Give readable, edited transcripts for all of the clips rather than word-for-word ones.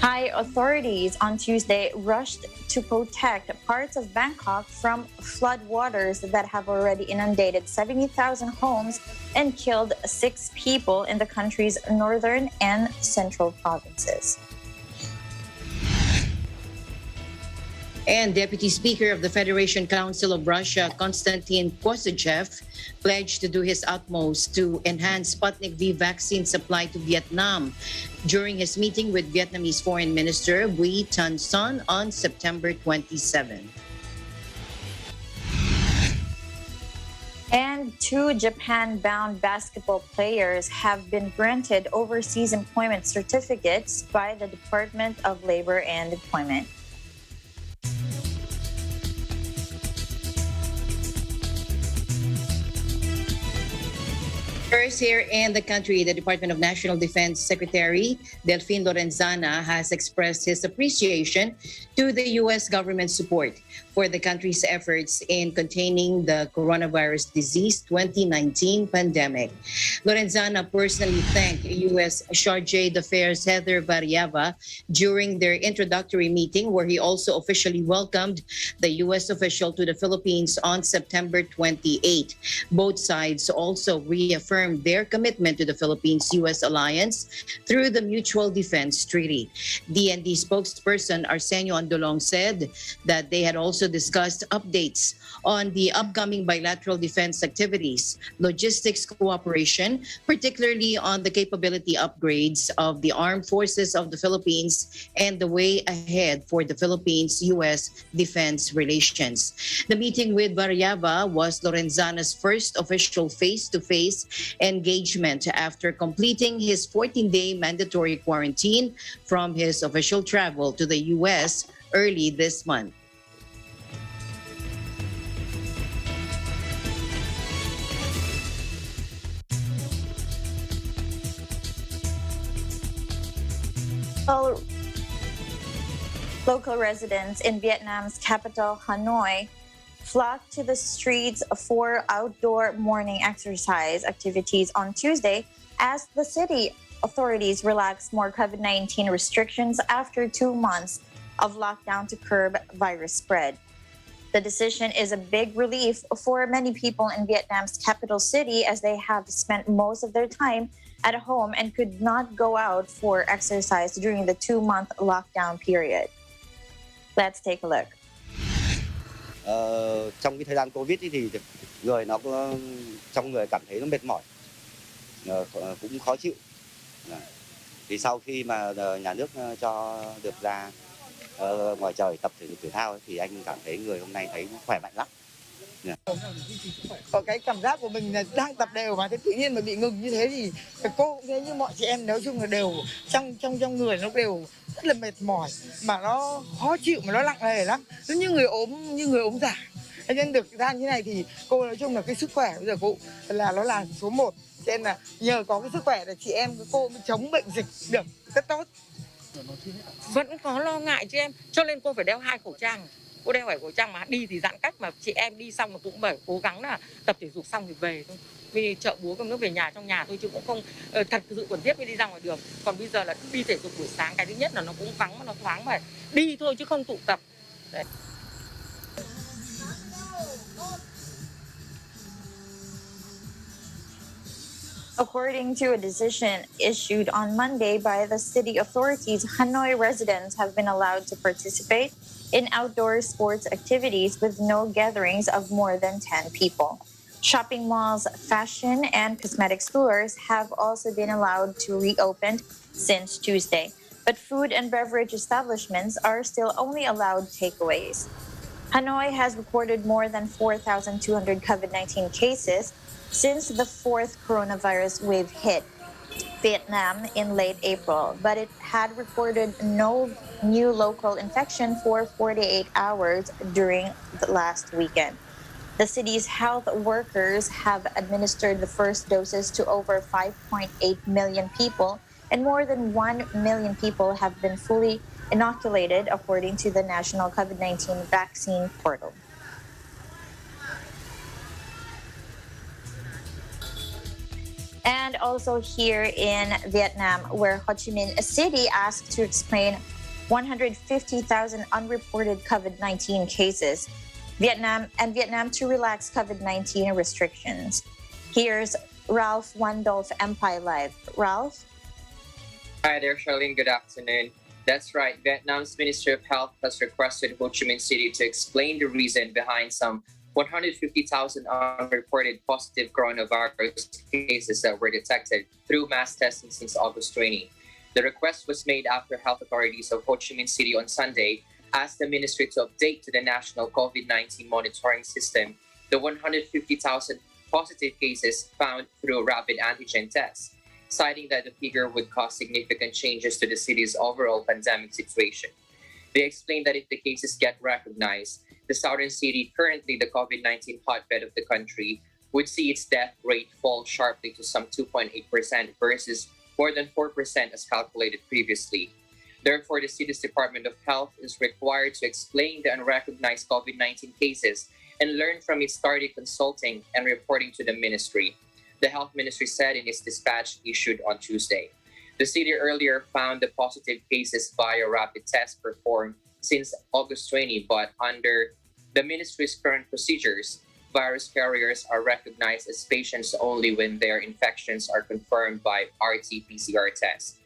Thai authorities on Tuesday rushed to protect parts of Bangkok from floodwaters that have already inundated 70,000 homes and killed 6 people in the country's northern and central provinces. And Deputy Speaker of the Federation Council of Russia, Konstantin Kosachev, pledged to do his utmost to enhance Sputnik V vaccine supply to Vietnam during his meeting with Vietnamese Foreign Minister Bui Thanh Son on September 27. And 2 Japan-bound basketball players have been granted overseas employment certificates by the Department of Labor and Employment. First, here in the country, the Department of National Defense Secretary Delfin Lorenzana has expressed his appreciation to the U.S. government's support for the country's efforts in containing the coronavirus disease 2019 pandemic. Lorenzana personally thanked U.S. Chargé d'Affaires Heather Variava during their introductory meeting, where he also officially welcomed the U.S. official to the Philippines on September 28. Both sides also reaffirmed their commitment to the Philippines-U.S. alliance through the Mutual Defense Treaty. DND spokesperson Arsenio Andolong said that they had also discussed updates on the upcoming bilateral defense activities, logistics cooperation, particularly on the capability upgrades of the armed forces of the Philippines and the way ahead for the Philippines-U.S. defense relations. The meeting with Variava was Lorenzana's first official face-to-face engagement after completing his 14-day mandatory quarantine from his official travel to the U.S. early this month. Well, local residents in Vietnam's capital, Hanoi, flocked to the streets for outdoor morning exercise activities on Tuesday as the city authorities relaxed more COVID-19 restrictions after 2 months of lockdown to curb virus spread. The decision is a big relief for many people in Vietnam's capital city, as they have spent most of their time at home and could not go out for exercise during the 2-month lockdown period. Let's take a look. Trong cái thời gian Covid thì người nó trong người cảm thấy nó mệt mỏi, cũng khó chịu. Thì sau khi mà nhà nước cho được ra ngoài trời tập thể dục thể thao thì anh cảm thấy người hôm nay thấy khỏe mạnh lắm. Có cái cảm giác của mình là đang tập đều mà thế tự nhiên mà bị ngừng như thế thì cô cũng thế, như mọi chị em nói chung là đều trong người nó đều rất là mệt mỏi, mà nó khó chịu, mà nó nặng nề lắm, giống như người ốm giả. Thế nên được ra như này thì cô nói chung là cái sức khỏe bây giờ cô là nó là số 1, cho nên là nhờ có cái sức khỏe là chị em cô mới chống bệnh dịch được rất tốt. Vẫn có lo ngại chứ em, cho nên cô phải đeo 2 khẩu trang. Cô đeo 7 khẩu trang mà đi thì giãn cách, mà chị em đi xong là cũng phải cố gắng là tập thể dục xong thì về thôi. Vì chợ búa cầm nước về nhà, trong nhà thôi, chứ cũng không thật sự cần thiết mới đi ra ngoài đường. Còn bây giờ là đi thể dục buổi sáng, cái thứ nhất là nó cũng vắng mà nó thoáng, mà đi thôi chứ không tụ tập. Đấy. According to a decision issued on Monday by the city authorities, Hanoi residents have been allowed to participate in outdoor sports activities with no gatherings of more than 10 people. Shopping malls, fashion, and cosmetic stores have also been allowed to reopen since Tuesday, but food and beverage establishments are still only allowed takeaways. Hanoi has recorded more than 4,200 COVID-19 cases since the 4th coronavirus wave hit Vietnam in late April, but it had recorded no new local infection for 48 hours during the last weekend. The city's health workers have administered the first doses to over 5.8 million people, and more than 1 million people have been fully inoculated, according to the National COVID-19 Vaccine Portal. And also here in Vietnam, where Ho Chi Minh City asked to explain 150,000 unreported COVID-19 cases. Vietnam to relax COVID-19 restrictions. Here's Ralph Wandolf, Empire Live. Ralph? Hi there, Charlene. Good afternoon. That's right. Vietnam's Ministry of Health has requested Ho Chi Minh City to explain the reason behind some 150,000 unreported positive coronavirus cases that were detected through mass testing since August 20. The request was made after health authorities of Ho Chi Minh City on Sunday asked the ministry to update to the national COVID-19 monitoring system the 150,000 positive cases found through rapid antigen tests, citing that the figure would cause significant changes to the city's overall pandemic situation. They explained that if the cases get recognized, the southern city, currently the COVID-19 hotbed of the country, would see its death rate fall sharply to some 2.8% versus more than 4% as calculated previously. Therefore, the city's Department of Health is required to explain the unrecognized COVID-19 cases and learn from its tardy consulting and reporting to the ministry, the health ministry said in its dispatch issued on Tuesday. The city earlier found the positive cases via rapid tests performed since August 20, but under the ministry's current procedures, virus carriers are recognized as patients only when their infections are confirmed by RT-PCR tests.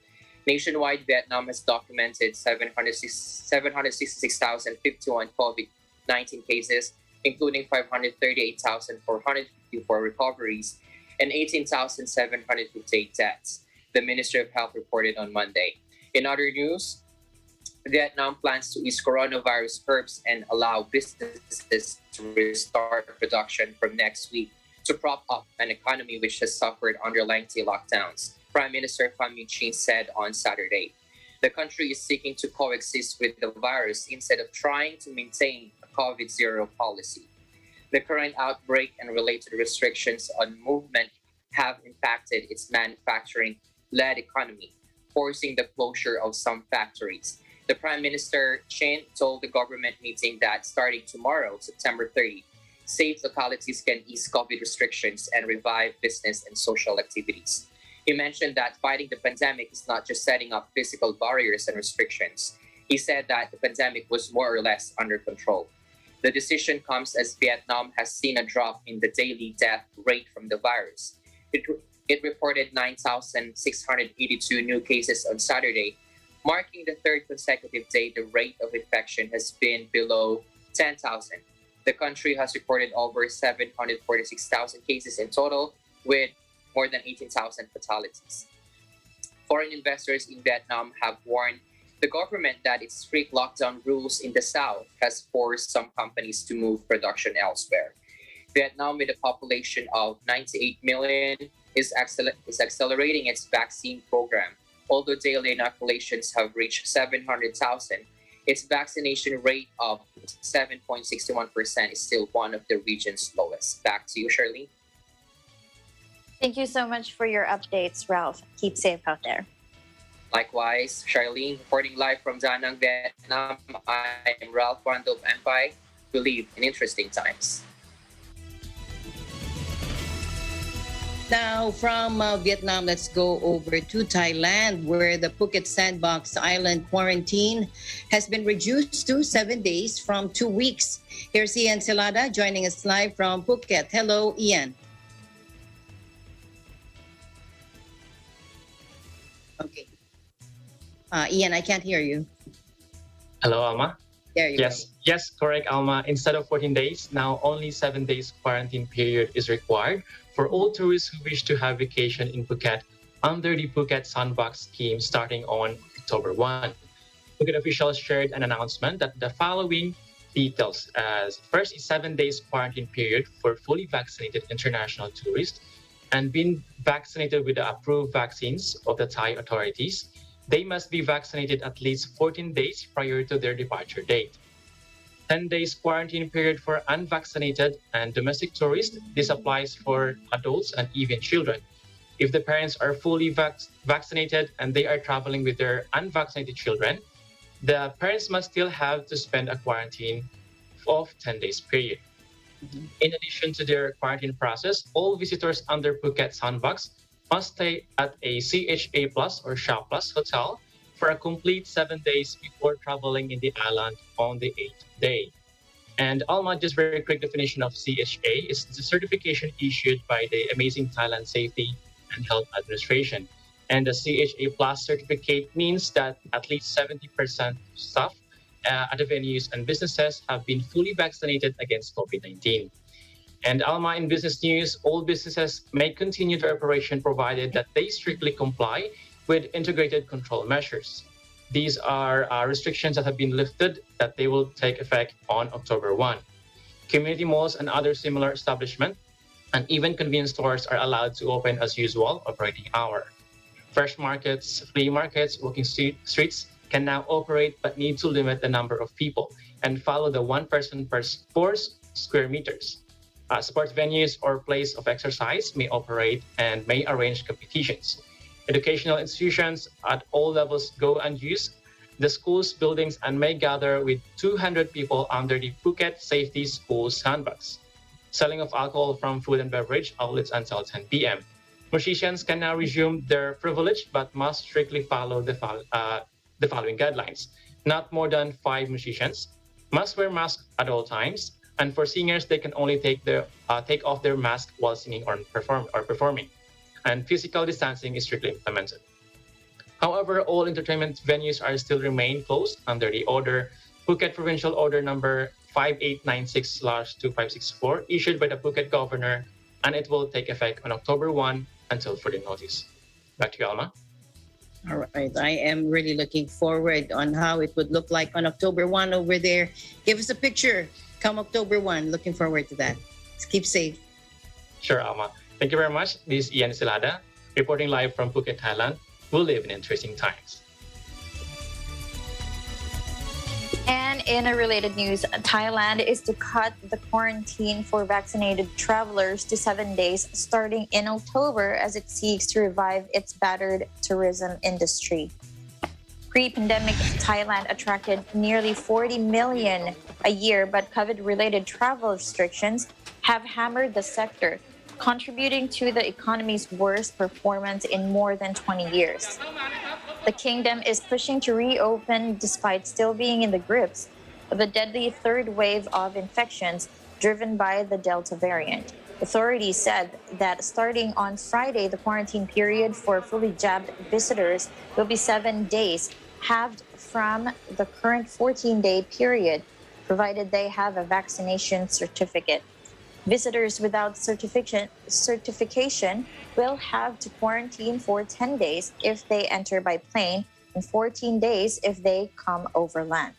Nationwide, Vietnam has documented 766,051 COVID-19 cases, including 538,454 recoveries and 18,758 deaths, the Ministry of Health reported on Monday. In other news, Vietnam plans to ease coronavirus curbs and allow businesses to restart production from next week to prop up an economy which has suffered under lengthy lockdowns, Prime Minister Pham Minh Chinh said on Saturday. The country is seeking to coexist with the virus instead of trying to maintain a COVID-0 policy. The current outbreak and related restrictions on movement have impacted its manufacturing-led economy, forcing the closure of some factories. The Prime Minister Chin told the government meeting that starting tomorrow, September 30, safe localities can ease COVID restrictions and revive business and social activities. He mentioned that fighting the pandemic is not just setting up physical barriers and restrictions. He said that the pandemic was more or less under control. The decision comes as Vietnam has seen a drop in the daily death rate from the virus. It reported 9,682 new cases on Saturday, marking the third consecutive day the rate of infection has been below 10,000. The country has recorded over 746,000 cases in total, with more than 18,000 fatalities. Foreign investors in Vietnam have warned the government that its strict lockdown rules in the south has forced some companies to move production elsewhere. Vietnam, with a population of 98 million, is accelerating its vaccine program. Although daily inoculations have reached 700,000, its vaccination rate of 7.61% is still one of the region's lowest. Back to you, Shirley. Thank you so much for your updates, Ralph. Keep safe out there. Likewise, Charlene, reporting live from Da Nang, Vietnam. I am Ralph Wandolf Empire. We live in interesting times. Now, from Vietnam, let's go over to Thailand, where the Phuket Sandbox Island quarantine has been reduced to 7 days from 2 weeks. Here's Ian Silada joining us live from Phuket. Hello, Ian. Okay. Ian, I can't hear you. Hello, Alma. There you Yes, correct, Alma. Instead of 14 days, now only 7 days quarantine period is required for all tourists who wish to have vacation in Phuket under the Phuket Sandbox scheme starting on October 1. Phuket officials shared an announcement that the following details. As first is 7 days quarantine period for fully vaccinated international tourists and been vaccinated with the approved vaccines of the Thai authorities. They must be vaccinated at least 14 days prior to their departure date. 10 days quarantine period for unvaccinated and domestic tourists. This applies for adults and even children. If the parents are fully vaccinated and they are traveling with their unvaccinated children, the parents must still have to spend a quarantine of 10 days period. In addition to their quarantine process, all visitors under Phuket Sandbox must stay at a CHA Plus or SHA Plus hotel for a complete 7 days before traveling in the island on the 8th day. And Alma, just very quick definition of CHA is the certification issued by the Amazing Thailand Safety and Health Administration. And the CHA Plus certificate means that at least 70% staff at the venues and businesses have been fully vaccinated against COVID-19. And Alma, in business news, all businesses may continue their operation provided that they strictly comply with integrated control measures. These are restrictions that have been lifted that they will take effect on October 1. Community malls and other similar establishments and even convenience stores are allowed to open as usual operating hour. Fresh markets, flea markets, walking streets can now operate but need to limit the number of people and follow the 1 person per 4 square meters. Sports venues or place of exercise may operate and may arrange competitions. Educational institutions at all levels go unused. The schools, buildings, and may gather with 200 people under the Phuket Safety School Sandbox. Selling of alcohol from food and beverage outlets until 10 p.m. Musicians can now resume their privilege but must strictly follow the following guidelines. Not more than 5 musicians, must wear masks at all times, and for singers, they can only take off their mask while singing or performing. And physical distancing is strictly implemented. However, all entertainment venues are still remain closed under the order Phuket Provincial Order number 5896/2564 issued by the Phuket Governor, and it will take effect on October 1 until further notice. Back to you, Alma. All right. I am really looking forward on how it would look like on October 1 over there. Give us a picture come October 1. Looking forward to that. Keep safe. Sure, Alma. Thank you very much. This is Ian Silada, reporting live from Phuket, Thailand. We live in interesting times. And in a related news, Thailand is to cut the quarantine for vaccinated travelers to 7 days starting in October as it seeks to revive its battered tourism industry. Pre-pandemic, Thailand attracted nearly 40 million a year, but COVID-related travel restrictions have hammered the sector, contributing to the economy's worst performance in more than 20 years. The kingdom is pushing to reopen despite still being in the grips of the deadly third wave of infections driven by the Delta variant. Authorities said that starting on Friday, the quarantine period for fully jabbed visitors will be 7 days, halved from the current 14-day period, provided they have a vaccination certificate. Visitors without certification will have to quarantine for 10 days if they enter by plane and 14 days if they come overland.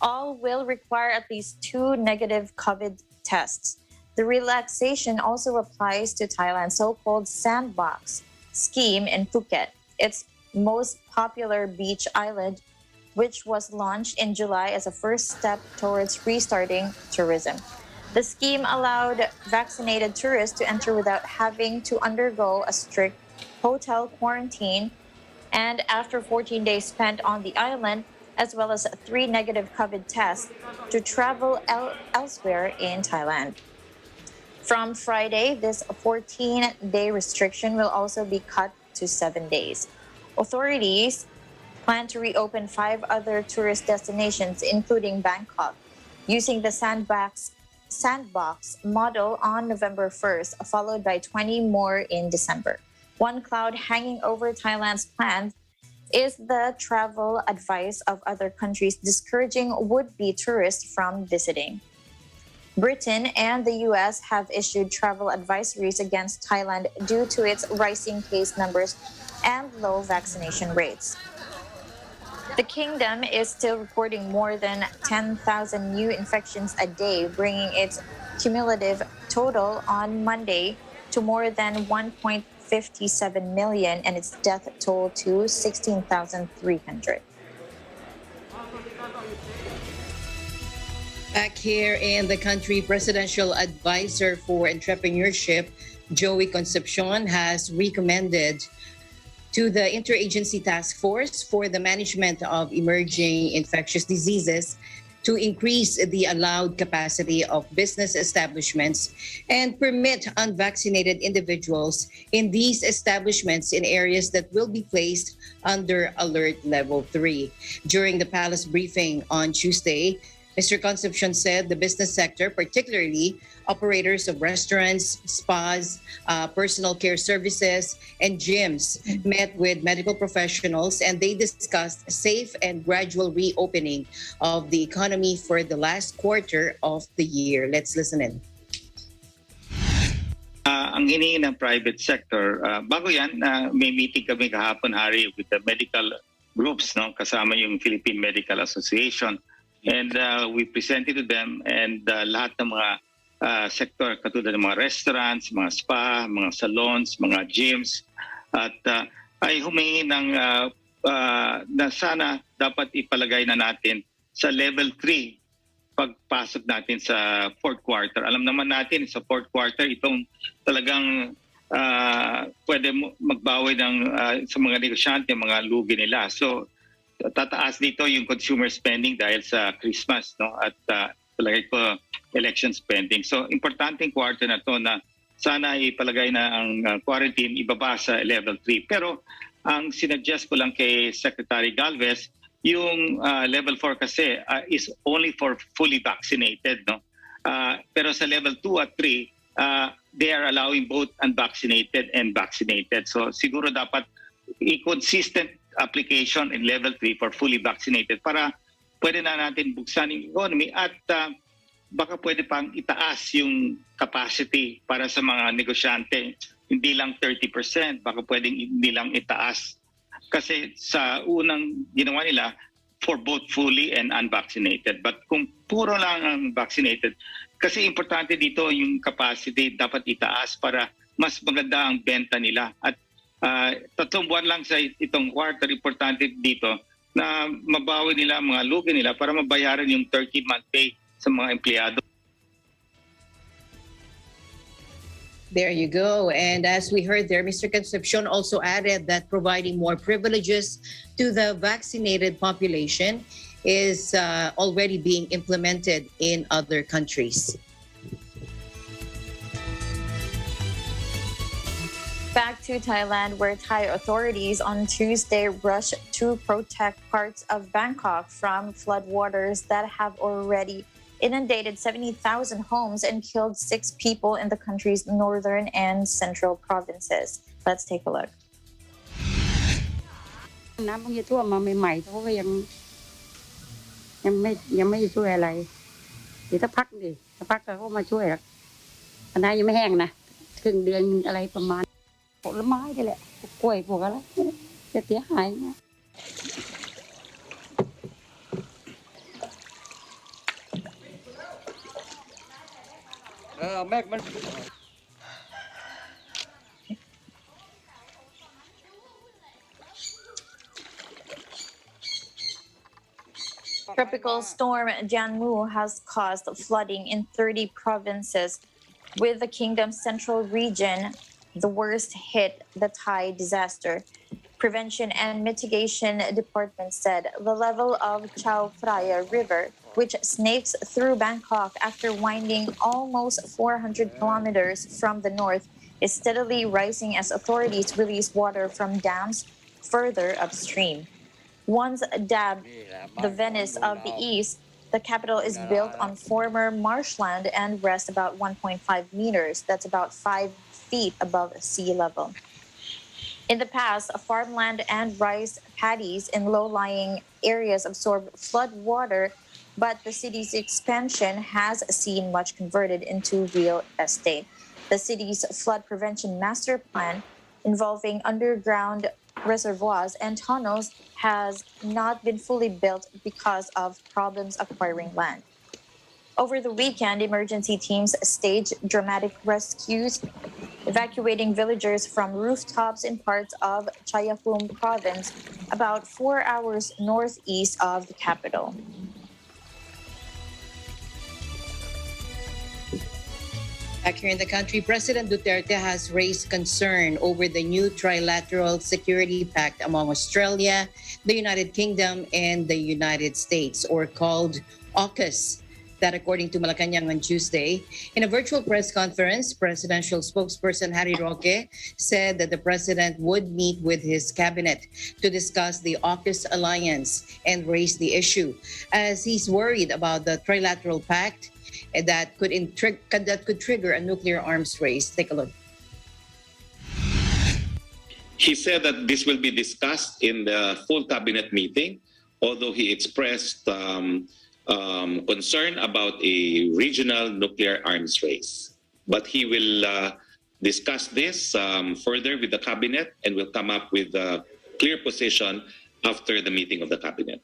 All will require at least 2 negative COVID tests. The relaxation also applies to Thailand's so-called sandbox scheme in Phuket, its most popular beach island, which was launched in July as a first step towards restarting tourism. The scheme allowed vaccinated tourists to enter without having to undergo a strict hotel quarantine, and after 14 days spent on the island, as well as 3 negative COVID tests, to travel elsewhere in Thailand. From Friday, this 14-day restriction will also be cut to 7 days. Authorities plan to reopen 5 other tourist destinations, including Bangkok, using the sandbox model on November 1st, followed by 20 more in December. One cloud hanging over Thailand's plans is the travel advice of other countries discouraging would-be tourists from visiting. Britain and the US have issued travel advisories against Thailand due to its rising case numbers and low vaccination rates. The kingdom is still recording more than 10,000 new infections a day, bringing its cumulative total on Monday to more than 1.57 million and its death toll to 16,300. Back here in the country, Presidential Advisor for Entrepreneurship, Joey Concepcion, has recommended to the Interagency Task Force for the Management of Emerging Infectious Diseases to increase the allowed capacity of business establishments and permit unvaccinated individuals in these establishments in areas that will be placed under Alert Level 3. During the palace briefing on Tuesday, Mr. Concepcion said the business sector, particularly operators of restaurants, spas, personal care services, and gyms, met with medical professionals, and they discussed safe and gradual reopening of the economy for the last quarter of the year. Let's listen in. Ang hinihingi ng private sector, bago yan, may meeting kami kahapon, Hari, with the medical groups, no? Kasama yung Philippine Medical Association. And we presented to them, and lahat ng mga sector, katulad ng mga restaurants, mga spa, mga salons, mga gyms, at ay humingi ng na sana dapat ipalagay na natin sa level 3 pagpasok natin sa fourth quarter. Alam naman natin sa fourth quarter itong talagang pwede magbawi ng sa mga negosyante, mga lugi nila. So tataas dito yung consumer spending dahil sa Christmas, no? At palagay ko election spending. So importanteng quarter na to na sana ipalagay na ang quarantine ibaba sa level 3. Pero ang sinuggest ko lang kay Secretary Galvez, yung level 4 kasi is only for fully vaccinated, no? Pero sa level 2 at 3, they are allowing both unvaccinated and vaccinated. So siguro dapat i-consistent application in level 3 for fully vaccinated para pwede na natin buksan yung economy at baka pwede pang itaas yung capacity para sa mga negosyante. Hindi lang 30%, baka pwedeng hindi lang itaas. Kasi sa unang ginawa nila, for both fully and unvaccinated. But kung puro lang ang vaccinated, kasi importante dito yung capacity dapat itaas para mas maganda ang benta nila. At 3 buwan lang sa itong quarter, importante dito na mabawi nila mga lugi nila para mabayaran yung 13-month pay sa mga empleyado. There you go. And as we heard there, Mr. Concepcion also added that providing more privileges to the vaccinated population is already being implemented in other countries. Back to Thailand, where Thai authorities on Tuesday rushed to protect parts of Bangkok from floodwaters that have already inundated 70,000 homes and killed 6 people in the country's northern and central provinces. Let's take a look. น้ำเพิ่งจะท่วมมาใหม่ๆเขาก็ยังไม่ช่วยอะไรเดี๋ยวถ้าพักเขามาช่วยหรอกอันนั้นยังไม่แห้งนะครึ่งเดือนอะไรประมาณผลไม้นี่แหละพวกกล้วยพวกอะไรจะเสียหายนะ Tropical storm Janmu has caused flooding in 30 provinces, with the kingdom's central region the worst hit the Thai disaster. Prevention and Mitigation Department said the level of Chao Phraya River, which snakes through Bangkok after winding almost 400 kilometers from the north, is steadily rising as authorities release water from dams further upstream. Once dubbed the Venice of the East, the capital is built on former marshland and rests about 1.5 meters. That's about 5 feet above sea level. In the past, farmland and rice paddies in low-lying areas absorb flood water, but the city's expansion has seen much converted into real estate. The city's flood prevention master plan, involving underground reservoirs and tunnels, has not been fully built because of problems acquiring land. Over the weekend, emergency teams staged dramatic rescues, evacuating villagers from rooftops in parts of Chayapum province, about 4 hours northeast of the capital. Back here in the country, President Duterte has raised concern over the new trilateral security pact among Australia, the United Kingdom, and the United States, or called Aukus. That, according to Malacanang on Tuesday, in a virtual press conference, presidential spokesperson Harry Roque said that the president would meet with his cabinet to discuss the AUKUS alliance and raise the issue, as he's worried about the trilateral pact that could trigger a nuclear arms race. Take a look. He said that this will be discussed in the full cabinet meeting, although he expressed concern about a regional nuclear arms race. But he will discuss this further with the cabinet and will come up with a clear position after the meeting of the cabinet.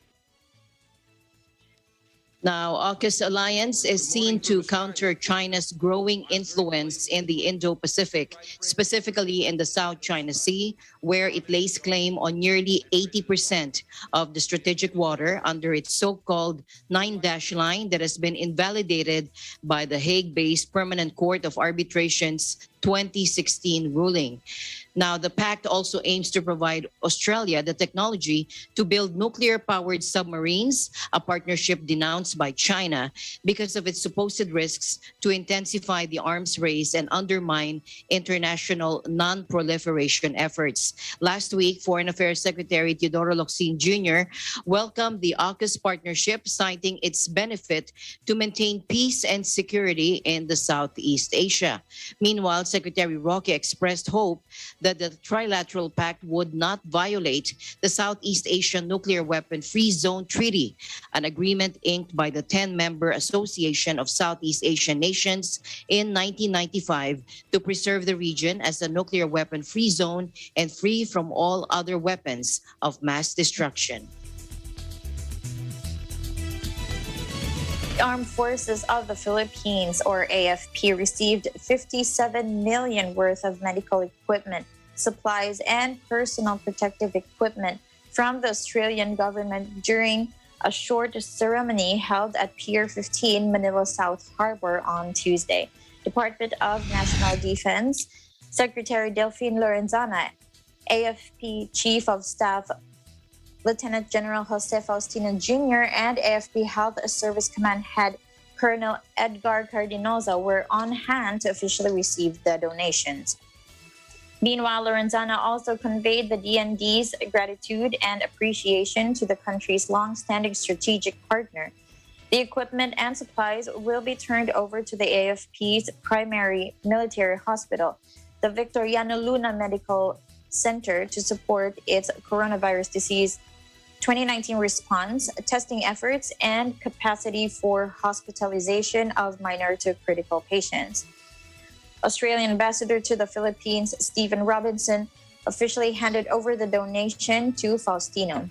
Now, AUKUS alliance is seen to counter China's growing influence in the Indo-Pacific, specifically in the South China Sea, where it lays claim on nearly 80% of the strategic water under its so-called 9-dash line that has been invalidated by the Hague-based Permanent Court of Arbitration's 2016 ruling. Now, the pact also aims to provide Australia the technology to build nuclear-powered submarines, a partnership denounced by China because of its supposed risks to intensify the arms race and undermine international non-proliferation efforts. Last week, Foreign Affairs Secretary Teodoro Locsin Jr. welcomed the AUKUS partnership, citing its benefit to maintain peace and security in the Southeast Asia. Meanwhile, Secretary Roque expressed hope that the trilateral pact would not violate the Southeast Asian Nuclear Weapon Free Zone Treaty, an agreement inked by the 10-member Association of Southeast Asian Nations in 1995 to preserve the region as a nuclear weapon free zone and free from all other weapons of mass destruction. The Armed Forces of the Philippines, or AFP, received $57 million worth of medical equipment, supplies, and personal protective equipment from the Australian government during a short ceremony held at Pier 15, Manila South Harbor on Tuesday. Department of National Defense Secretary Delphine Lorenzana, AFP Chief of Staff Lieutenant General Jose Faustino Jr. and AFP Health Service Command Head Colonel Edgar Cardinoza were on hand to officially receive the donations. Meanwhile, Lorenzana also conveyed the DND's gratitude and appreciation to the country's long-standing strategic partner. The equipment and supplies will be turned over to the AFP's primary military hospital, the Victoriano Luna Medical Center, to support its coronavirus disease 2019 response, testing efforts, and capacity for hospitalization of minor to critical patients. Australian Ambassador to the Philippines, Stephen Robinson, officially handed over the donation to Faustino.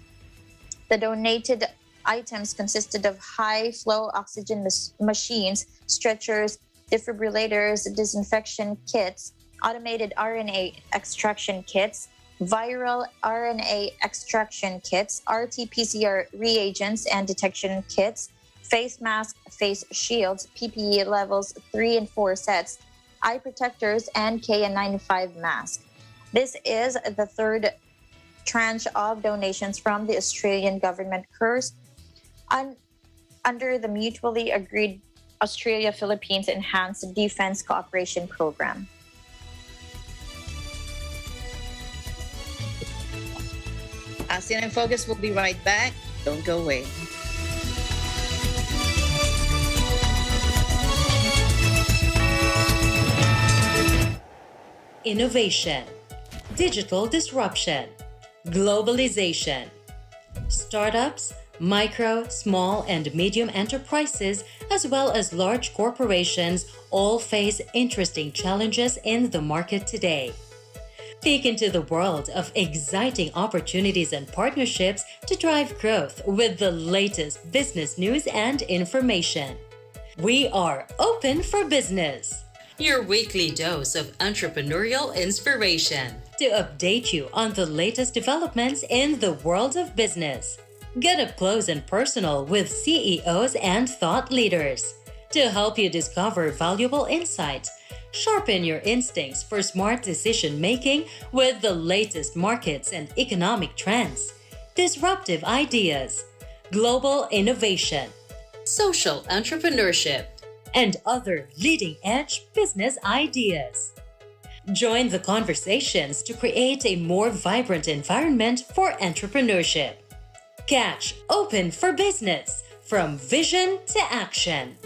The donated items consisted of high-flow oxygen machines, stretchers, defibrillators, disinfection kits, automated RNA extraction kits, viral RNA extraction kits, RT-PCR reagents and detection kits, face masks, face shields, PPE levels 3 and 4 sets, eye protectors, and KN95 mask. This is the third tranche of donations from the Australian government course under the mutually agreed Australia-Philippines Enhanced Defense Cooperation Program. ASEAN in Focus will be right back. Don't go away. Innovation, digital disruption, globalization. Startups, micro, small, and medium enterprises, as well as large corporations, all face interesting challenges in the market today. Peek into the world of exciting opportunities and partnerships to drive growth with the latest business news and information. We are open for business. Your weekly dose of entrepreneurial inspiration to update you on the latest developments in the world of business. Get up close and personal with CEOs and thought leaders. to help you discover valuable insights. Sharpen your instincts for smart decision making with the latest markets and economic trends, disruptive ideas, global innovation, social entrepreneurship, and other leading edge business ideas. Join the conversations to create a more vibrant environment for entrepreneurship. Catch Open for Business, from vision to action.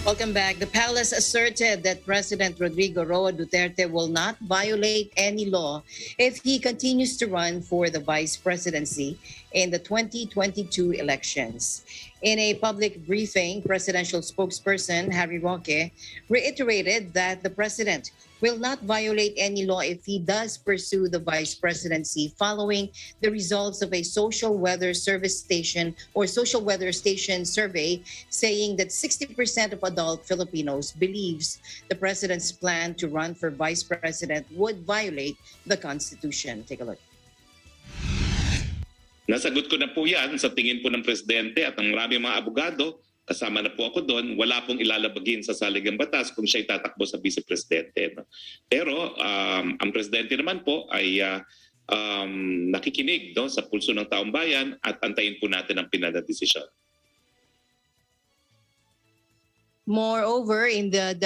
Welcome back. The palace asserted that President Rodrigo Roa Duterte will not violate any law if he continues to run for the vice presidency in the 2022 elections. In a public briefing, presidential spokesperson Harry Roque reiterated that the president will not violate any law if he does pursue the vice presidency following the results of a social weather station survey saying that 60% of adult Filipinos believes the president's plan to run for vice president would violate the Constitution. Take a look. Nasagot ko na po yan sa tingin po ng presidente at ng maraming mga abogado. Kasama na po ako doon, wala pong ilalabagin sa saligang batas kung siya'y tatakbo sa vice-presidente. No? Pero ang presidente naman po ay nakikinig sa pulso ng taong bayan at antayin po natin ang pinadadesisyon. Moreover, in the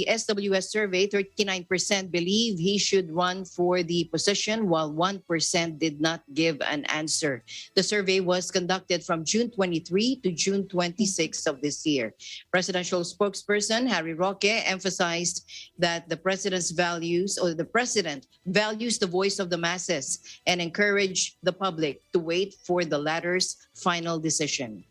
SWS survey, 39% believe he should run for the position, while 1% did not give an answer. The survey was conducted from June 23 to June 26 of this year. Presidential spokesperson Harry Roque emphasized that the president values the voice of the masses and encouraged the public to wait for the latter's final decision.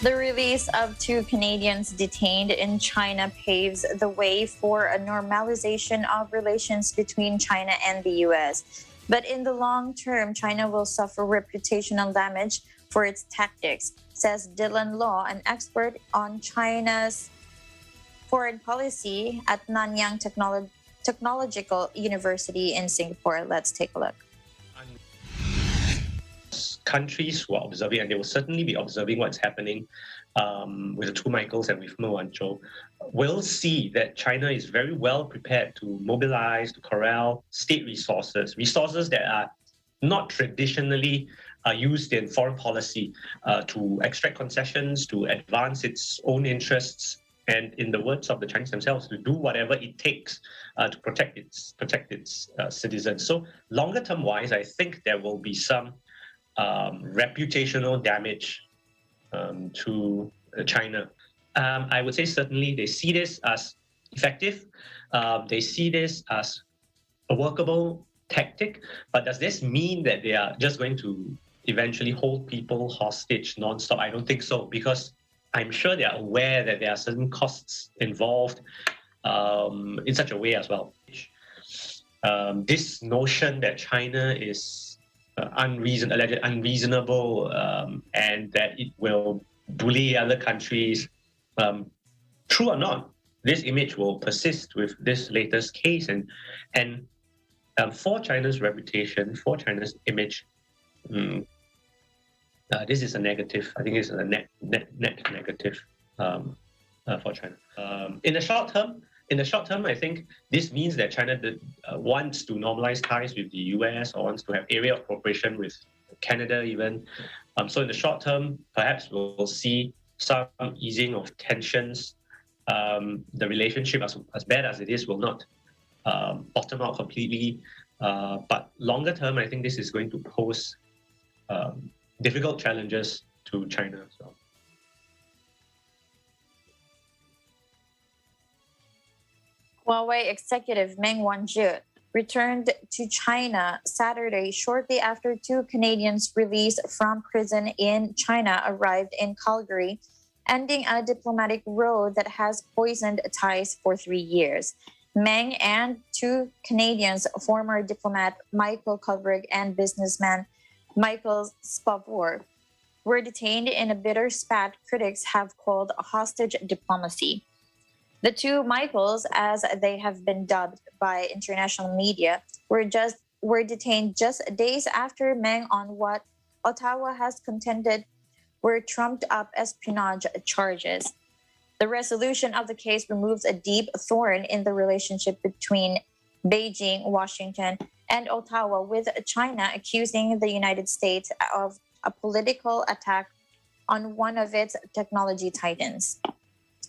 The release of 2 Canadians detained in China paves the way for a normalization of relations between China and the U.S. But in the long term, China will suffer reputational damage for its tactics, says Dylan Law, an expert on China's foreign policy at Nanyang Technological University in Singapore. Let's take a look. Countries who are observing, and they will certainly be observing what's happening with the two Michaels and with Mo Wancho, will see that China is very well prepared to mobilize, to corral state resources that are not traditionally used in foreign policy to extract concessions, to advance its own interests, and in the words of the Chinese themselves, to do whatever it takes to protect its citizens. So longer term wise, I think there will be some reputational damage to China. I would say certainly they see this as effective. They see this as a workable tactic. But does this mean that they are just going to eventually hold people hostage nonstop? I don't think so, because I'm sure they are aware that there are certain costs involved in such a way as well. This notion that China is alleged unreasonable and that it will bully other countries, true or not, this image will persist with this latest case, and for China's reputation, for China's image, this is a negative. I think it's a net negative for China. In the short term, I think this means that China wants to normalize ties with the US or wants to have area of cooperation with Canada even. So in the short term, perhaps we'll see some easing of tensions the relationship, as bad as it is, will not bottom out completely. But longer term, I think this is going to pose difficult challenges to China as well. Huawei executive Meng Wanzhou returned to China Saturday shortly after two Canadians released from prison in China arrived in Calgary, ending a diplomatic road that has poisoned ties for 3 years. Meng and two Canadians, former diplomat Michael Kovrig and businessman Michael Spavor, were detained in a bitter spat critics have called hostage diplomacy. The two Michaels, as they have been dubbed by international media, were detained just days after Meng on what Ottawa has contended were trumped-up espionage charges. The resolution of the case removes a deep thorn in the relationship between Beijing, Washington, and Ottawa, with China accusing the United States of a political attack on one of its technology titans.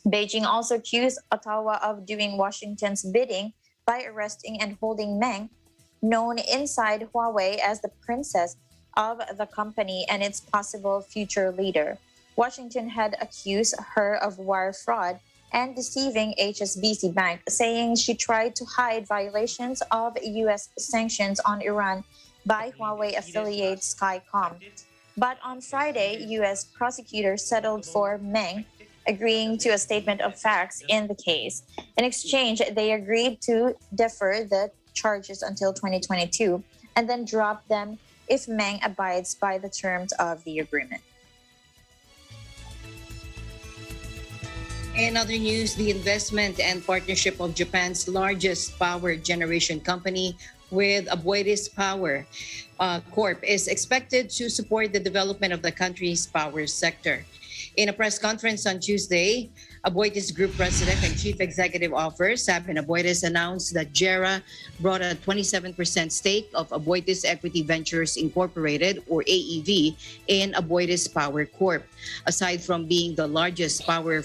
Beijing also accused Ottawa of doing Washington's bidding by arresting and holding Meng, known inside Huawei as the princess of the company and its possible future leader. Washington had accused her of wire fraud and deceiving HSBC Bank, saying she tried to hide violations of U.S. sanctions on Iran by Huawei affiliate Skycom. But on Friday, U.S. prosecutors settled for Meng, agreeing to a statement of facts in the case. In exchange, they agreed to defer the charges until 2022 and then drop them if Meng abides by the terms of the agreement. In other news, the investment and partnership of Japan's largest power generation company with Aboitiz Power Corp is expected to support the development of the country's power sector. In a press conference on Tuesday, Aboitiz Group President and Chief Executive Officer Sept Aboitiz announced that Jera brought a 27% stake of Aboitiz Equity Ventures Incorporated, or AEV, in Aboitiz Power Corp. Aside from being the largest power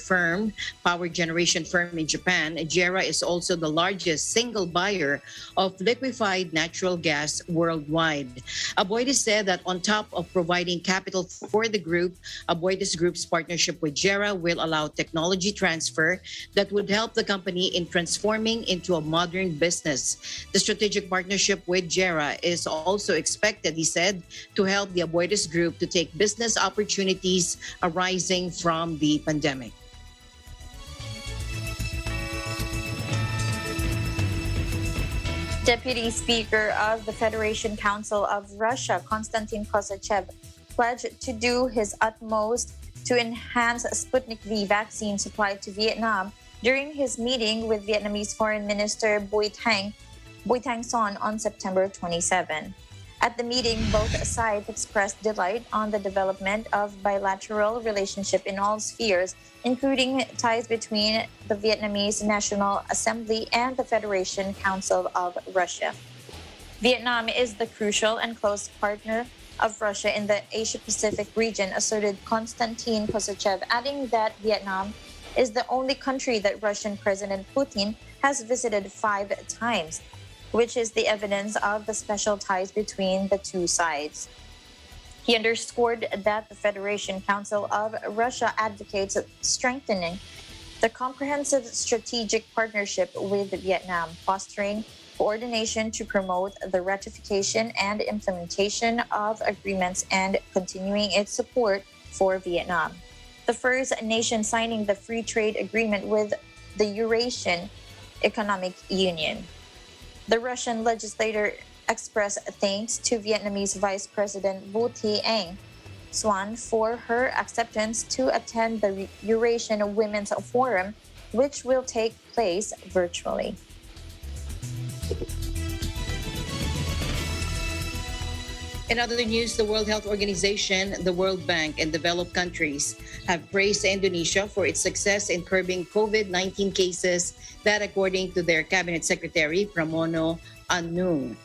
generation firm in Japan, Jera is also the largest single buyer of liquefied natural gas worldwide. Aboitiz said that on top of providing capital for the group, Aboitiz Group's partnership with Jera will allow technology transfer that would help the company in transforming into a modern business. The strategic partnership with Jera is also expected, he said, to help the Aboitiz Group to take business opportunities arising from the pandemic. Deputy Speaker of the Federation Council of Russia, Konstantin Kosachev, pledged to do his utmost to enhance Sputnik V vaccine supply to Vietnam during his meeting with Vietnamese Foreign Minister Bui Thanh Son on September 27. At the meeting, both sides expressed delight on the development of bilateral relationship in all spheres, including ties between the Vietnamese National Assembly and the Federation Council of Russia. Vietnam is the crucial and close partner of Russia in the Asia-Pacific region, asserted Konstantin Kosachev, adding that Vietnam is the only country that Russian President Putin has visited 5 times, which is the evidence of the special ties between the two sides. He underscored that the Federation Council of Russia advocates strengthening the comprehensive strategic partnership with Vietnam, fostering coordination to promote the ratification and implementation of agreements and continuing its support for Vietnam, the first nation signing the free trade agreement with the Eurasian Economic Union. The Russian legislator expressed thanks to Vietnamese Vice President Vu Thi Xuan for her acceptance to attend the Eurasian Women's Forum, which will take place virtually. In other news, the World Health Organization, the World Bank, and developed countries have praised Indonesia for its success in curbing COVID-19 cases that, according to their Cabinet Secretary, Pramono Anung.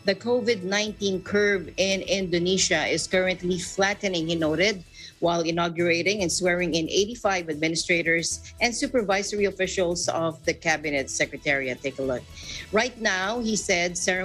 The COVID-19 curve in Indonesia is currently flattening, he noted, while inaugurating and swearing in 85 administrators and supervisory officials of the Cabinet Secretariat. Take a look. Right now, he said the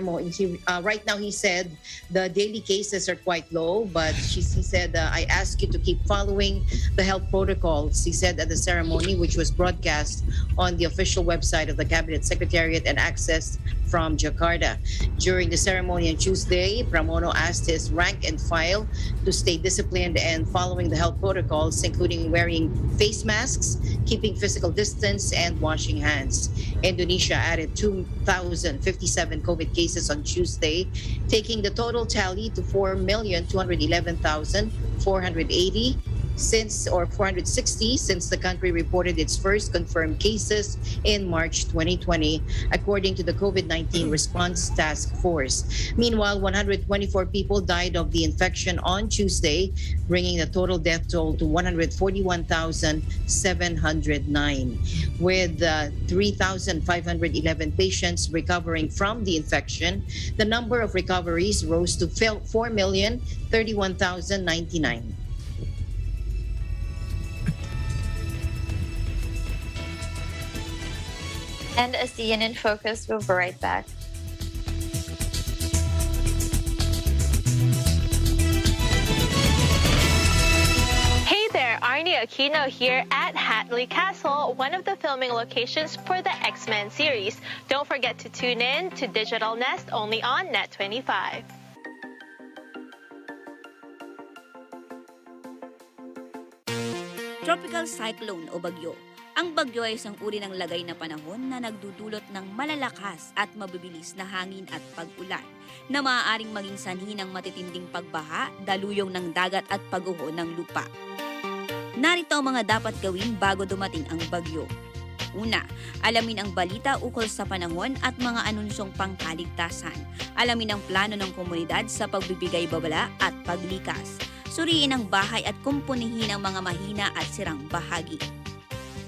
daily cases are quite low, but he said, I ask you to keep following the health protocols, he said at the ceremony, which was broadcast on the official website of the Cabinet Secretariat and accessed from Jakarta. During the ceremony on Tuesday, Pramono asked his rank and file to stay disciplined and following the health protocols, including wearing face masks, keeping physical distance, and washing hands. Indonesia added 2,057 COVID cases on Tuesday, taking the total tally to 4,211,480 460 since the country reported its first confirmed cases in March 2020, according to the COVID-19 Response Task Force. Meanwhile, 124 people died of the infection on Tuesday, bringing the total death toll to 141,709. With 3,511 patients recovering from the infection, the number of recoveries rose to 4,031,099. And ASEAN in Focus will be right back. Hey there, Arnie Aquino here at Hatley Castle, one of the filming locations for the X-Men series. Don't forget to tune in to Digital Nest only on Net25. Tropical cyclone o bagyo. Ang bagyo ay isang uri ng lagay na panahon na nagdudulot ng malalakas at mabibilis na hangin at pag-ulan na maaaring maging sanhi ng matitinding pagbaha, daluyong ng dagat at pag-uho ng lupa. Narito ang mga dapat gawin bago dumating ang bagyo. Una, alamin ang balita ukol sa panahon at mga anunsyong pangkaligtasan. Alamin ang plano ng komunidad sa pagbibigay babala at paglikas. Suriin ang bahay at kumpunihin ang mga mahina at sirang bahagi.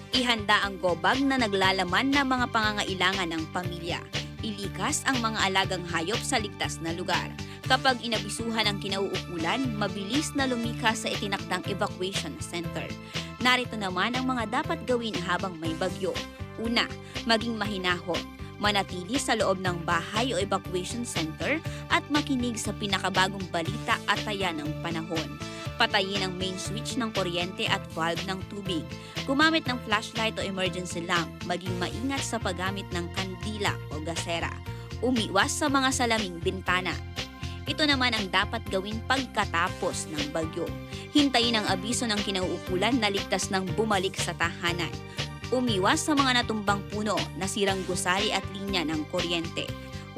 Ihanda ang gobag na naglalaman ng mga pangangailangan ng pamilya. Ilikas ang mga alagang hayop sa ligtas na lugar. Kapag inabisuhan ang kinauukulan, mabilis na lumikas sa itinakdang evacuation center. Narito naman ang mga dapat gawin habang may bagyo. Una, maging mahinahon. Manatili sa loob ng bahay o evacuation center at makinig sa pinakabagong balita at taya ng panahon. Patayin ang main switch ng kuryente at valve ng tubig. Gumamit ng flashlight o emergency lamp. Maging maingat sa paggamit ng kandila o gasera. Umiwas sa mga salaming bintana. Ito naman ang dapat gawin pagkatapos ng bagyo. Hintayin ang abiso ng kinauukulan na ligtas ng bumalik sa tahanan. Umiwas sa mga natumbang puno, nasirang gusali at linya ng kuryente.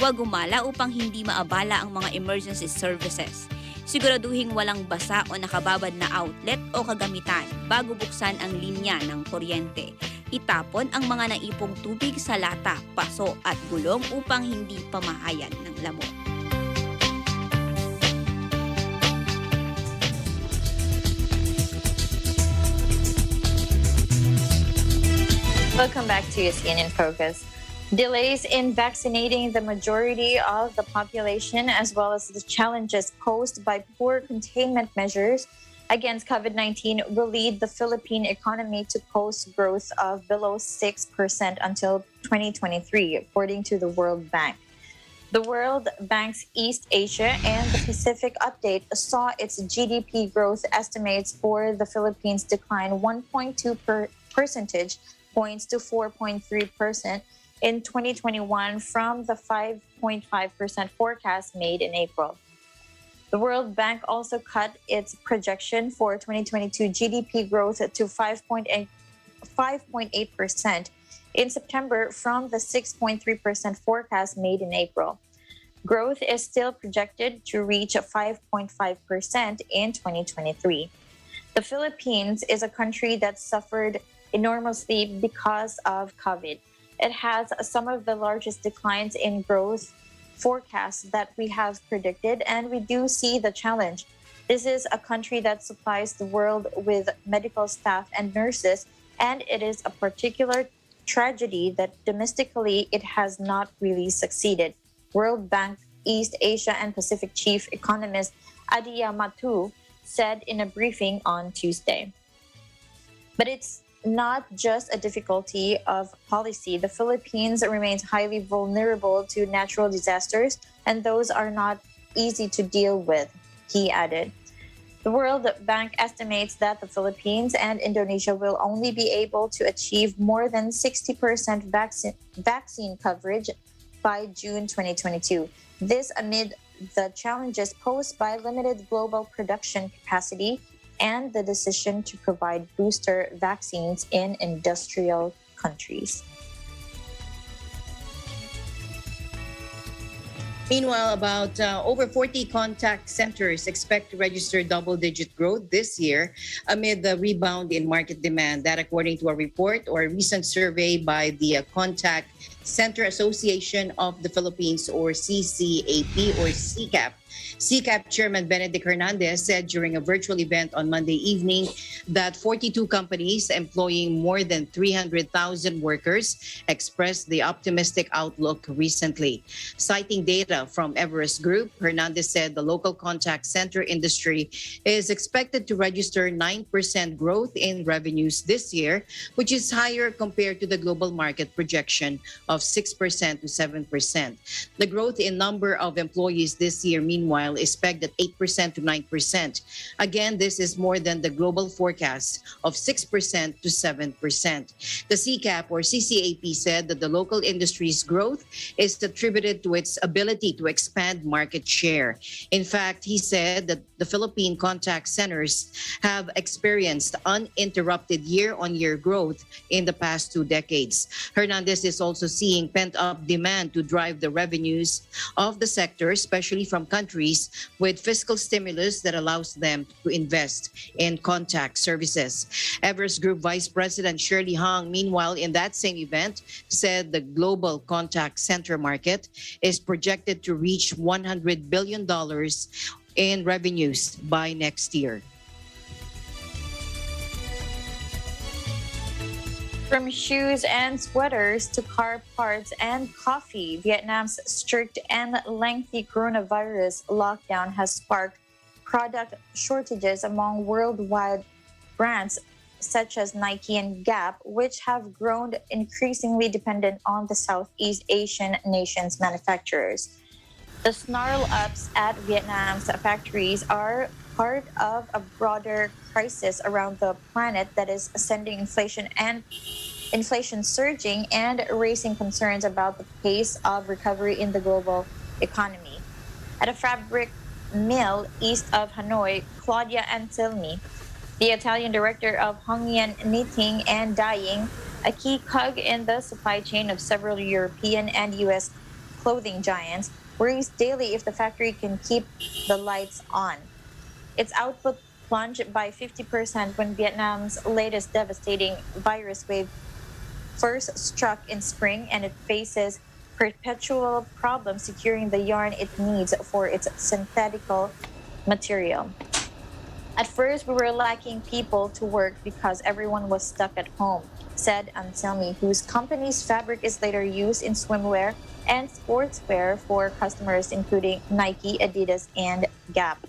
Huwag gumala upang hindi maabala ang mga emergency services. Siguraduhing walang basa o nakababad na outlet o kagamitan bago buksan ang linya ng kuryente. Itapon ang mga naipong tubig sa lata, paso at gulong upang hindi pamahayan ng lamok. Welcome back to ASEAN in Focus. Delays in vaccinating the majority of the population, as well as the challenges posed by poor containment measures against COVID-19, will lead the Philippine economy to post growth of below 6% until 2023, according to the World Bank. The World Bank's East Asia and the Pacific update saw its GDP growth estimates for the Philippines decline 1.2 percentage points to 4.3% in 2021 from the 5.5% forecast made in April. The World Bank also cut its projection for 2022 GDP growth to 5.8% in September from the 6.3% forecast made in April. Growth is still projected to reach 5.5% in 2023. The Philippines is a country that suffered enormously because of COVID. It has some of the largest declines in growth forecasts that we have predicted, and we do see the challenge. This is a country that supplies the world with medical staff and nurses, and it is a particular tragedy that domestically it has not really succeeded. World Bank East Asia and Pacific Chief Economist Adiya Matu said in a briefing on Tuesday. But it's not just a difficulty of policy. The Philippines remains highly vulnerable to natural disasters, and those are not easy to deal with, he added. The World Bank estimates that the Philippines and Indonesia will only be able to achieve more than 60% vaccine coverage by June 2022. This amid the challenges posed by limited global production capacity and the decision to provide booster vaccines in industrial countries. Meanwhile, about over 40 contact centers expect to register double-digit growth this year amid the rebound in market demand. That according to a report or a recent survey by the Contact Center Association of the Philippines, or CCAP or CCAP. CCAP Chairman Benedict Hernandez said during a virtual event on Monday evening that 42 companies employing more than 300,000 workers expressed the optimistic outlook recently. Citing data from Everest Group, Hernandez said the local contact center industry is expected to register 9% growth in revenues this year, which is higher compared to the global market projection of 6% to 7%. The growth in number of employees this year, meanwhile, is pegged at 8% to 9%. Again, this is more than the global forecast of 6% to 7%. The CCAP or CCAP said that the local industry's growth is attributed to its ability to expand market share. In fact, he said that the Philippine contact centers have experienced uninterrupted year-on-year growth in the past 2 decades. Hernandez is also seeing pent-up demand to drive the revenues of the sector, especially from countries with fiscal stimulus that allows them to invest in contact services. Everest Group Vice President Shirley Hong, meanwhile, in that same event, said the global contact center market is projected to reach $100 billion in revenues by next year. From shoes and sweaters to car parts and coffee, Vietnam's strict and lengthy coronavirus lockdown has sparked product shortages among worldwide brands such as Nike and Gap, which have grown increasingly dependent on the Southeast Asian nations' manufacturers. The snarl-ups at Vietnam's factories are part of a broader crisis around the planet that is sending inflation surging and raising concerns about the pace of recovery in the global economy. At a fabric mill east of Hanoi, Claudia Anselmi, the Italian director of Hongyan Knitting and Dyeing, a key cog in the supply chain of several European and U.S. clothing giants, worries daily if the factory can keep the lights on. Its output plunged by 50% when Vietnam's latest devastating virus wave first struck in spring, and it faces perpetual problems securing the yarn it needs for its synthetical material. At first, we were lacking people to work because everyone was stuck at home, said Anselmi, whose company's fabric is later used in swimwear and sportswear for customers including Nike, Adidas, and Gap.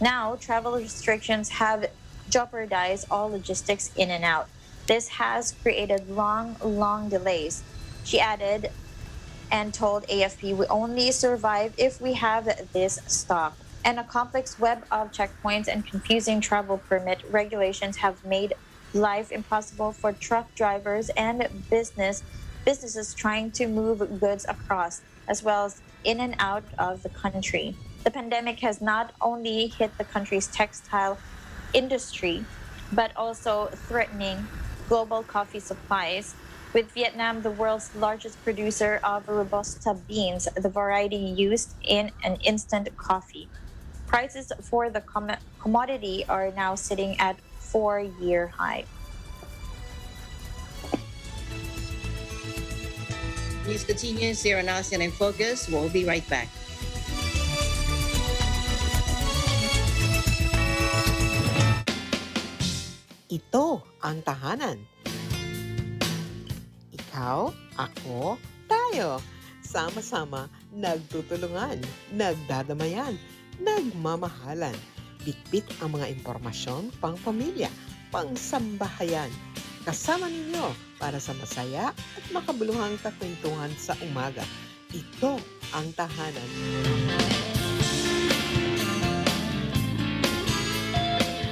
Now, travel restrictions have jeopardized all logistics in and out. This has created long delays. She added and told AFP, we only survive if we have this stock. And a complex web of checkpoints and confusing travel permit regulations have made life impossible for truck drivers and businesses trying to move goods across, as well as in and out of the country. The pandemic has not only hit the country's textile industry, but also threatening global coffee supplies, with Vietnam the world's largest producer of Robusta beans, the variety used in an instant coffee. Prices for the commodity are now sitting at 4-year high. News continues here on ASEAN in Focus. We'll be right back. Ito ang tahanan. Ikaw, ako, tayo. Sama-sama, nagtutulungan, nagdadamayan, nagmamahalan. Bitbit ang mga impormasyon pang pamilya, pang sambahayan. Kasama ninyo para sa masaya at makabuluhang kakwentuhan sa umaga. Ito ang tahanan.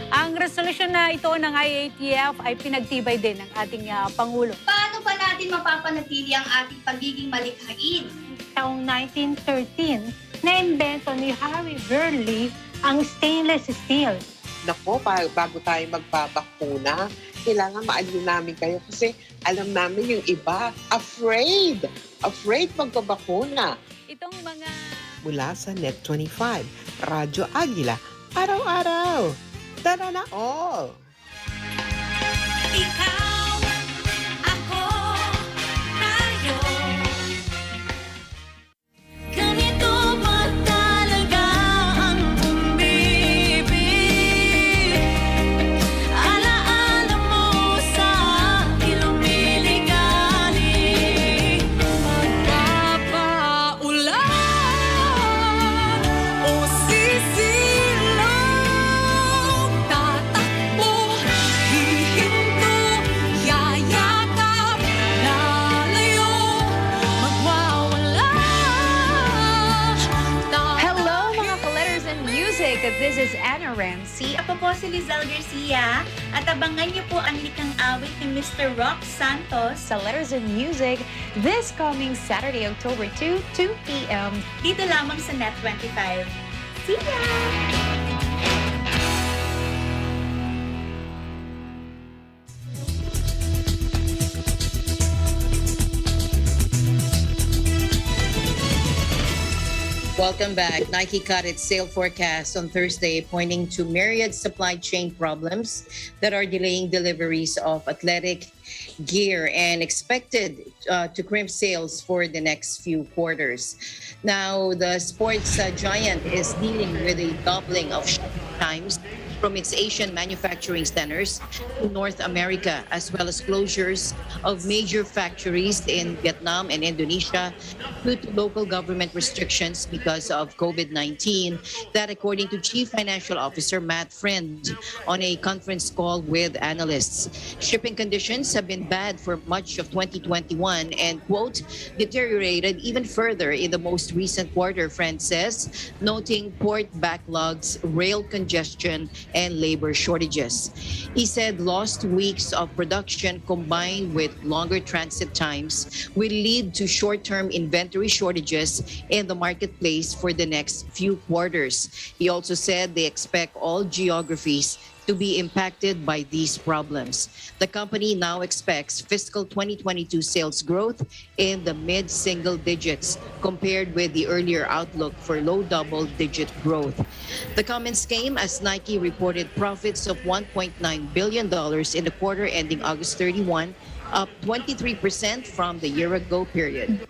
Ang resolusyon na ito ng IATF ay pinagtibay din ng ating Pangulo. Paano ba natin mapapanatili ang ating pagiging malikhain? Taong 1913, na-invento ni Harry Burley ang stainless steel. Nako, bago tayo magbabakuna, kailangan maaliw namin kayo kasi alam namin yung iba, afraid magpabakuna. Itong mga... Mula sa Net25, Radyo Agila, araw-araw. Tara na all! Ikaw, ako, tayo. Ganito ba talaga ang umibig? Alaala mo sa ilumiligali. Magpapaulan o sisilong tatakbo, hihinto, yayakap, lalayo, magwawala. Hello mga ka-letters and music! This is Anna Ramsey. Ako po si Lizelle Garcia at abangan niyo po ang likang awit ni Mr. Rock Santos Sa Letters and Music this coming Saturday, October 2, 2 p.m. dito lamang sa Net25. See ya! Welcome back. Nike cut its sale forecast on Thursday, pointing to myriad supply chain problems that are delaying deliveries of athletic gear and expected to crimp sales for the next few quarters. Now, the sports giant is dealing with a doubling of shipping times from its Asian manufacturing centers to North America, as well as closures of major factories in Vietnam and Indonesia due to local government restrictions because of COVID-19. That, according to Chief Financial Officer Matt Friend on a conference call with analysts. Shipping conditions have been bad for much of 2021 and, quote, deteriorated even further in the most recent quarter, Friend says, noting port backlogs, rail congestion, and labor shortages. He said lost weeks of production combined with longer transit times will lead to short-term inventory shortages in the marketplace for the next few quarters. He also said they expect all geographies to be impacted by these problems. The company now expects fiscal 2022 sales growth in the mid-single digits compared with the earlier outlook for low double-digit growth. The comments came as Nike reported profits of $1.9 billion in the quarter ending August 31, up 23% from the year-ago period.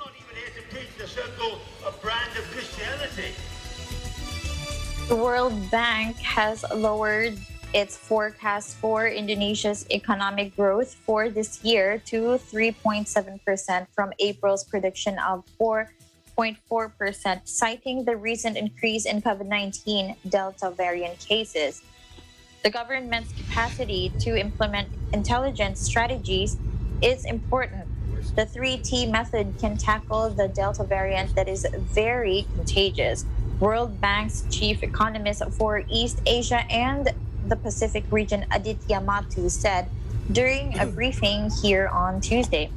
The World Bank has lowered its forecast for Indonesia's economic growth for this year to 3.7% from April's prediction of 4.4%, citing the recent increase in COVID-19 Delta variant cases. The government's capacity to implement intelligence strategies is important. The 3T method can tackle the Delta variant that is very contagious. World Bank's chief economist for East Asia and the Pacific region, Aditya Mathu, said during a briefing here on Tuesday.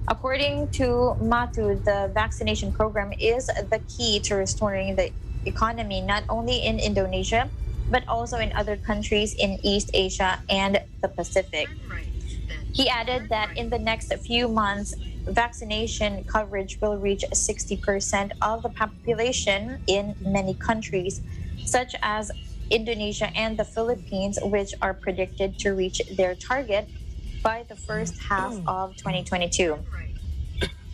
According to Mathu, the vaccination program is the key to restoring the economy not only in Indonesia, but also in other countries in East Asia and the Pacific. He added that in the next few months, vaccination coverage will reach 60% of the population in many countries, such as Indonesia and the Philippines, which are predicted to reach their target by the first half of 2022.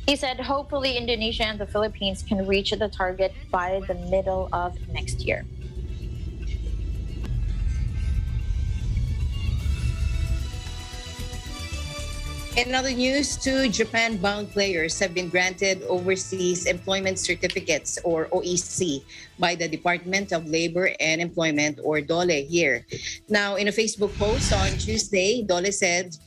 He said hopefully Indonesia and the Philippines can reach the target by the middle of next year. In other news, 2 Japan-bound players have been granted Overseas Employment Certificates, or OEC, by the Department of Labor and Employment, or DOLE, here. Now, in a Facebook post on Tuesday, DOLE said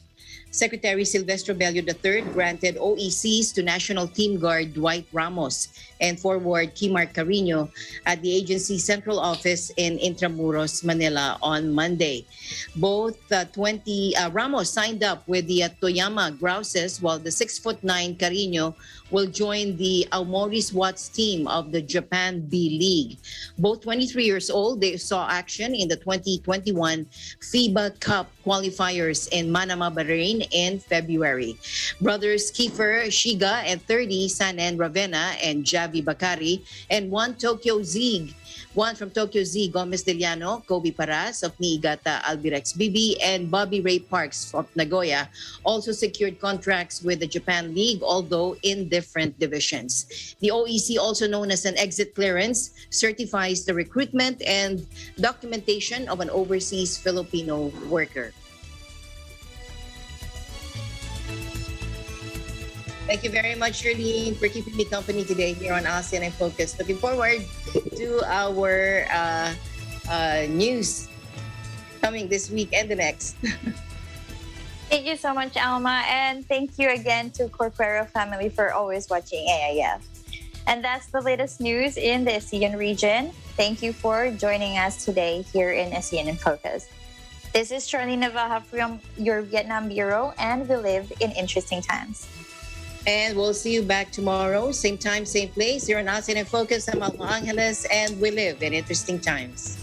Secretary Silvestro Bello III granted OECs to National Team Guard Dwight Ramos and forward Kimar Carino at the agency's central office in Intramuros, Manila on Monday. Both Ramos signed up with the Toyama Grouses, while the 6'9" Carino will join the Aomori Watts team of the Japan B League. Both 23 years old, they saw action in the 2021 FIBA Cup qualifiers in Manama, Bahrain in February. Brothers Kiefer Shiga and 30 Sanen Ravenna and Javi Bakari, and one from Tokyo Z, Gomez Deliano, Kobe Paras of Niigata Albirex Bibi, and Bobby Ray Parks of Nagoya also secured contracts with the Japan League, although in different divisions. The OEC, also known as an exit clearance, certifies the recruitment and documentation of an overseas Filipino worker. Thank you very much, Shirley, for keeping me company today here on ASEAN in Focus. Looking forward to our news coming this week and the next. Thank you so much, Alma. And thank you again to Corquero family for always watching AIF. And that's the latest news in the ASEAN region. Thank you for joining us today here in ASEAN in Focus. This is Charlene Navaja from your Vietnam Bureau, and we live in interesting times. And we'll see you back tomorrow, same time, same place. You're on ASEAN in Focus. I'm Alma Angeles, and we live in interesting times.